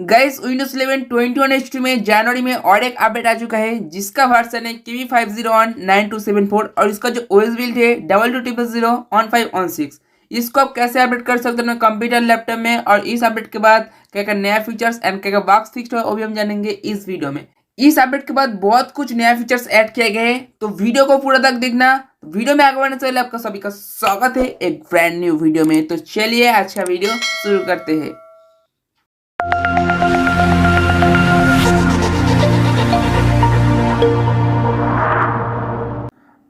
Guys Windows 11 21 H2 में जनवरी में और एक अपडेट आ चुका है जिसका वर्जन है KB5019274 और इसका जो ओएस बिल्ड है 22001516। इसको आप कैसे अपडेट कर सकते हैं कंप्यूटर लैपटॉप में, और इस अपडेट के बाद क्या क्या नया फीचर्स एंड क्या क्या बग्स फिक्स है वो भी हम जानेंगे इस वीडियो में। इस अपडेट के बाद बहुत कुछ नया फीचर्स ऐड किए गए हैं, तो वीडियो को पूरा तक देखना। वीडियो में आगे बढ़ने से पहले आपका सभी का स्वागत है एक ब्रांड न्यू वीडियो में। तो चलिए आज का वीडियो शुरू करते हैं।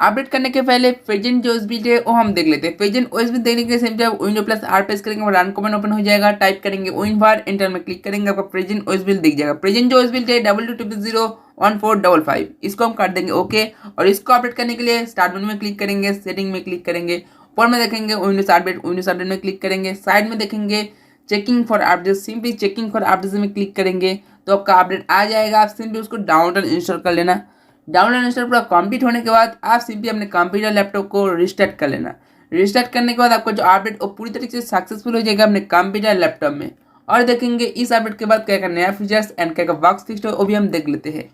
अपडेट करने के पहले प्रेजेंट जो ओएस है वो हम देख लेते हैं। प्रेजेंट ओएस देखने के सिंपली आप विंडो प्लस आर प्रेस करेंगे और रन कमांड ओपन हो जाएगा। टाइप करेंगे विनबार, एंटर में क्लिक करेंगे, आपका प्रेजेंट ओएस दिख जाएगा। प्रेजेंट जो ओएस है 22001455, इसको हम काट देंगे ओके। और इसको अपडेट करने के लिए स्टार्ट मेनू में क्लिक करेंगे, सेटिंग में क्लिक करेंगे, ऊपर में देखेंगे विंडोज अपडेट में क्लिक करेंगे, साइड में देखेंगे checking for update, simply checking for update में क्लिक करेंगे तो आपका अपडेट आ जाएगा। आप सिंपली उसको डाउनलोड इंस्टॉल कर लेना। डाउनलोड इंस्टॉल पूरा कंप्लीट होने के बाद आप सिंपली अपने कंप्यूटर लैपटॉप को रिस्टार्ट कर लेना। रिस्टार्ट करने के बाद आपका जो अपडेट वो पूरी तरीके से सक्सेसफुल हो जाएगा अपने कंप्यूटर लैपटॉप में। और देखेंगे इस अपडेट के बाद क्या क्या नया फीचर्स एंड क्या क्या बग्स फिक्स है वो भी हम देख लेते हैं।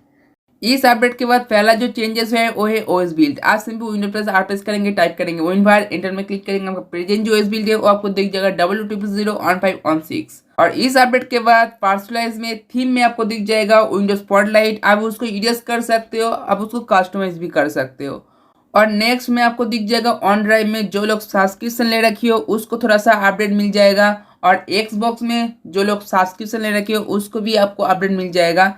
इस अपडेट के बाद पहला जो चेंजेस है वो है ओएस बिल्ड। आप simple window plus are press करेंगे, टाइप करेंगे विनबार, एंटर में क्लिक करेंगे, आपका प्रेजेंट जो ओएस बिल्ड है वो आपको दिख जाएगा 22001516। और इस अपडेट के बाद पर्सनलाइज में थीम में आपको दिख जाएगा विंडोज स्पॉटलाइट। आप उसको एडजस्ट कर सकते हो, आप उसको कस्टमाइज भी कर सकते हो। और नेक्स्ट में आपको दिख जाएगा ऑन ड्राइव में जो लोग सब्सक्रिप्शन ले रखी हो उसको थोड़ा सा अपडेट मिल जाएगा, और एक्सबॉक्स में जो लोग सब्सक्रिप्शन ले रखी हो उसको भी आपको अपडेट मिल जाएगा।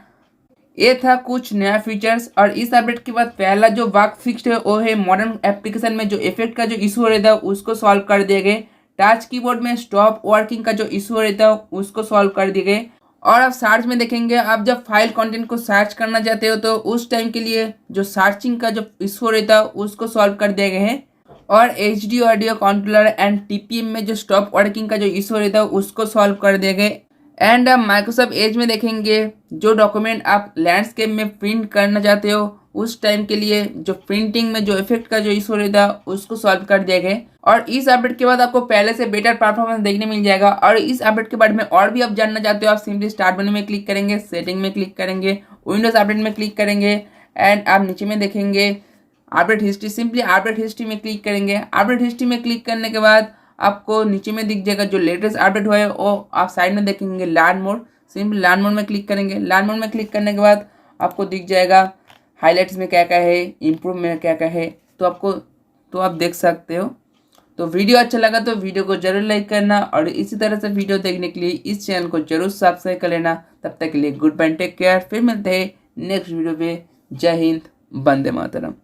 ये था कुछ नया फीचर्स। और इस अपडेट के बाद पहला जो बग फिक्स्ड है वो है मॉडर्न एप्लीकेशन में जो इफेक्ट का जो इशू हो रहा था उसको सॉल्व कर दिए गए। टच कीबोर्ड में स्टॉप वर्किंग का जो इशू हो रहा था उसको सॉल्व कर दिए गए। और आप सर्च में देखेंगे, आप जब फाइल कंटेंट को सर्च करना चाहते हो तो उस टाइम के लिए जो सर्चिंग का जो इशू हो रहा था उसको सॉल्व कर दिए गए हैं। और HD audio controller and TPM में जो स्टॉप वर्किंग का जो इशू हो रहा था उसको सॉल्व कर दिए गए। एंड आप माइक्रोसॉफ्ट एज में देखेंगे जो डॉक्यूमेंट आप लैंडस्केप में प्रिंट करना चाहते हो उस टाइम के लिए जो प्रिंटिंग में जो इफेक्ट का जो इशू रहता है उसको सॉल्व कर दिया गया। और इस अपडेट के बाद आपको पहले से बेटर परफॉर्मेंस देखने मिल जाएगा। और इस अपडेट के बारे में और भी आप जानना चाहते हो, आप सिंपली स्टार्ट मेनू में क्लिक करेंगे, सेटिंग में क्लिक करेंगे, विंडोज अपडेट में क्लिक करेंगे, एंड आप नीचे में देखेंगे update history, simply update history में क्लिक करेंगे। अपडेट हिस्ट्री में क्लिक करने के बाद आपको नीचे में दिख जाएगा जो लेटेस्ट अपडेट हुआ है वो आप साइड में देखेंगे learn mode, simple learn mode में क्लिक करेंगे। लर्न मोड में क्लिक करने के बाद आपको दिख जाएगा हाइलाइट्स में क्या क्या है, इम्प्रूव में क्या क्या है, तो आप देख सकते हो। तो वीडियो अच्छा लगा तो वीडियो को जरूर लाइक करना, और इसी तरह से वीडियो देखने के लिए इस चैनल को जरूर सब्सक्राइब कर लेना। तब तक के लिए गुड बाय, टेक केयर, फिर मिलते हैं नेक्स्ट वीडियो पे। जय हिंद, वंदे मातरम।